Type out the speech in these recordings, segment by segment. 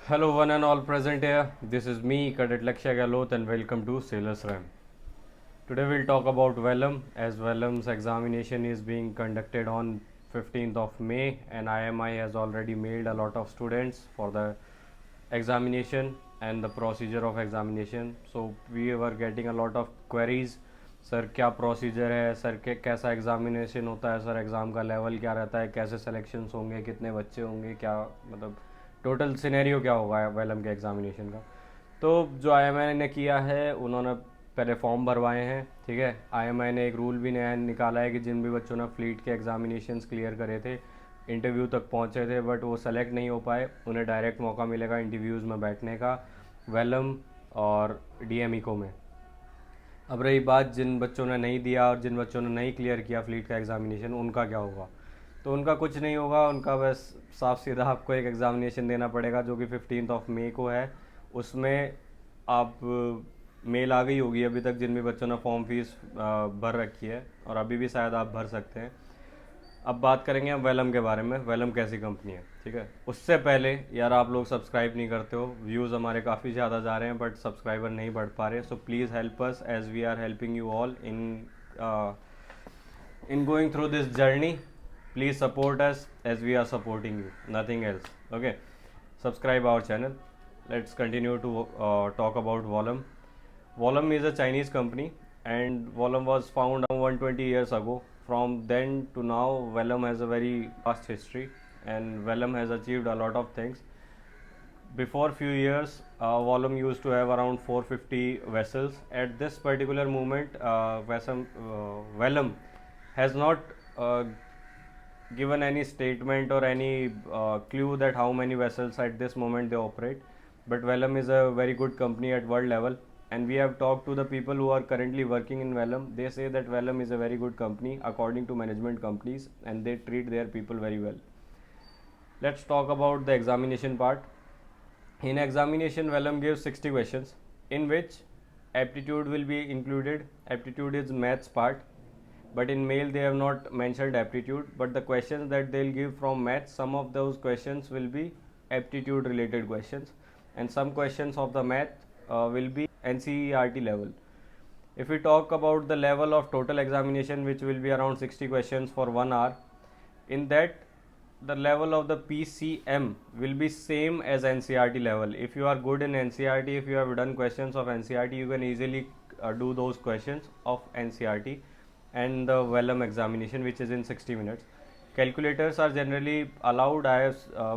Hello, one and all present here. This is me, Cadet Lakshya Galot, and welcome to Sailor's RAM. Today we'll talk about Vellum, as Vellum's examination is being conducted on 15th of May, and IMI has already mailed a lot of students for the examination and the procedure of examination. So we were getting a lot of queries. Sir क्या procedure है, sir के कैसा examination होता है, sir exam का level क्या रहता है, कैसे सिलेक्शंस होंगे, कितने बच्चे होंगे, क्या मतलब टोटल सिनेरियो क्या होगा वेलम के एग्ज़ामिनेशन का। तो जो आईएमआई ने किया है, उन्होंने पहले फॉर्म भरवाए हैं। ठीक है, आईएमआई ने एक रूल भी नया निकाला है कि जिन भी बच्चों ने फ्लीट के एग्जामिनेशंस क्लियर करे थे, इंटरव्यू तक पहुंचे थे बट वो सेलेक्ट नहीं हो पाए, उन्हें डायरेक्ट मौका मिलेगा इंटरव्यूज़ में बैठने का वेलम और डीएमईको में। अब रही बात जिन बच्चों ने नहीं दिया और जिन बच्चों ने नहीं क्लियर किया फ्लीट का एग्ज़ामिनेशन, उनका क्या होगा। तो उनका कुछ नहीं होगा, उनका बस साफ सीधा आपको एक एग्ज़ामिनेशन देना पड़ेगा जो कि 15th ऑफ मे को है। उसमें आप मेल आ गई होगी अभी तक जिन भी बच्चों ने फॉर्म फीस भर रखी है, और अभी भी शायद आप भर सकते हैं। अब बात करेंगे हम वेलम के बारे में, वेलम कैसी कंपनी है। ठीक है, उससे पहले यार आप लोग सब्सक्राइब नहीं करते हो, व्यूज़ हमारे काफ़ी ज़्यादा जा रहे हैं बट सब्सक्राइबर नहीं बढ़ पा रहे। So please help us as we are helping you all in going through this journey. Please support us as we are supporting you, nothing else. Okay, subscribe our channel. Let's continue to talk about Volum. Volum is a Chinese company, and Volum was found 120 years ago. From then to now, Vellum has a very vast history, and Vellum has achieved a lot of things. Before few years, Vellum used to have around 450 vessels. At this particular moment, Vellum has not given any statement or any clue that how many vessels at this moment they operate. But Vellum is a very good company at world level, and we have talked to the people who are currently working in Vellum. They say that Vellum is a very good company according to management companies, and they treat their people very well. Let's talk about the examination part. In examination, Vellum gives 60 questions, in which aptitude will be included. Aptitude is maths part, but in mail they have not mentioned aptitude, but the questions that they'll give from maths, some of those questions will be aptitude related questions, and some questions of the math will be NCERT level. If we talk about the level of total examination, which will be around 60 questions for 1 hour, in that the level of the PCM will be same as NCERT level. If you are good in NCERT, if you have done questions of NCERT, you can easily do those questions of NCERT and the Vellum examination, which is in 60 minutes. Calculators are generally allowed.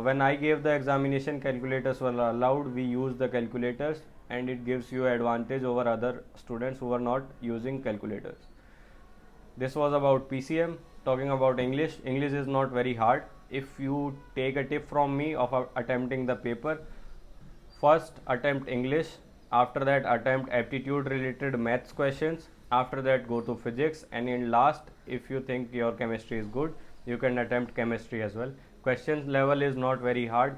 When I gave the examination, calculators were allowed. We use the calculators, and it gives you advantage over other students who are not using calculators. This was about PCM. Talking about English, English is not very hard. If you take a tip from me of attempting the paper, first attempt English, after that attempt aptitude related maths questions, after that go to physics, and in last, if you think your chemistry is good, you can attempt chemistry as well. Questions level is not very hard,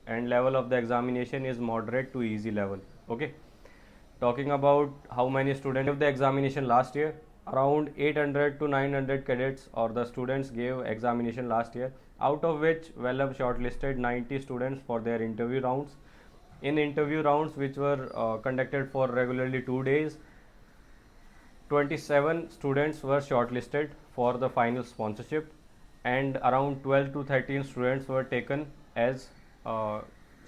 and level of the examination is moderate to easy level. Okay, talking about how many students gave the examination last year, around 800 to 900 cadets or the students gave examination last year, out of which Vellum shortlisted 90 students for their interview rounds. In interview rounds, which were conducted for regularly 2 days, 27 students were shortlisted for the final sponsorship, and around 12 to 13 students were taken as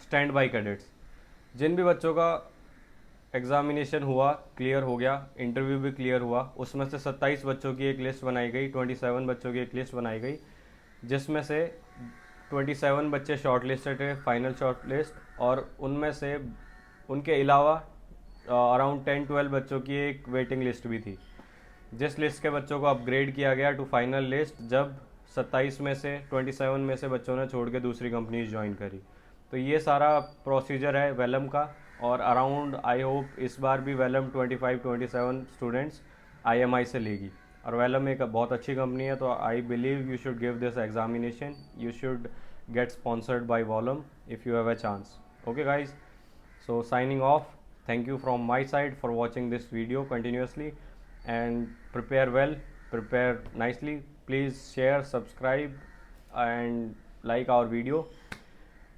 standby cadets. जिन भी बच्चों का examination हुआ, clear हो गया, interview भी clear हुआ, उसमें से 27 बच्चों की एक लिस्ट बनाई गई, 27 बच्चों की एक लिस्ट बनाई गई, जिसमें से 27 बच्चे शॉर्ट लिस्टेड थे, फाइनल शॉर्ट लिस्ट, और उनमें से उनके अलावा अराउंड 10-12 बच्चों की एक वेटिंग लिस्ट भी थी, जिस लिस्ट के बच्चों को अपग्रेड किया गया टू फाइनल लिस्ट जब 27 में से 27 में से बच्चों ने छोड़ के दूसरी कंपनीज ज्वाइन करी। तो ये सारा प्रोसीजर है वेलम का, और अराउंड आई होप इस बार भी वेलम 25-27 स्टूडेंट्स आईएमआई से लेगी, और वेलम एक बहुत अच्छी कंपनी है, तो I believe you should give this examination, you should get sponsored by Volum if you have a chance. Okay guys, so signing off. Thank you from my side for watching this video continuously, and prepare well, prepare nicely. Please share, subscribe and like our video.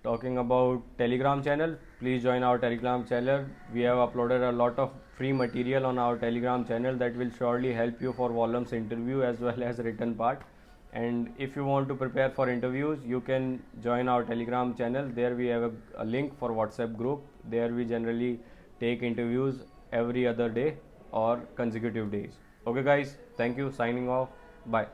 talking about Telegram channel, please join our Telegram channel. We have uploaded a lot of free material on our Telegram channel that will surely help you for volumes interview as well as written part. And if you want to prepare for interviews, you can join our Telegram channel. There we have a link for WhatsApp group. There we generally take interviews every other day or consecutive days. Okay guys, thank you, signing off, bye.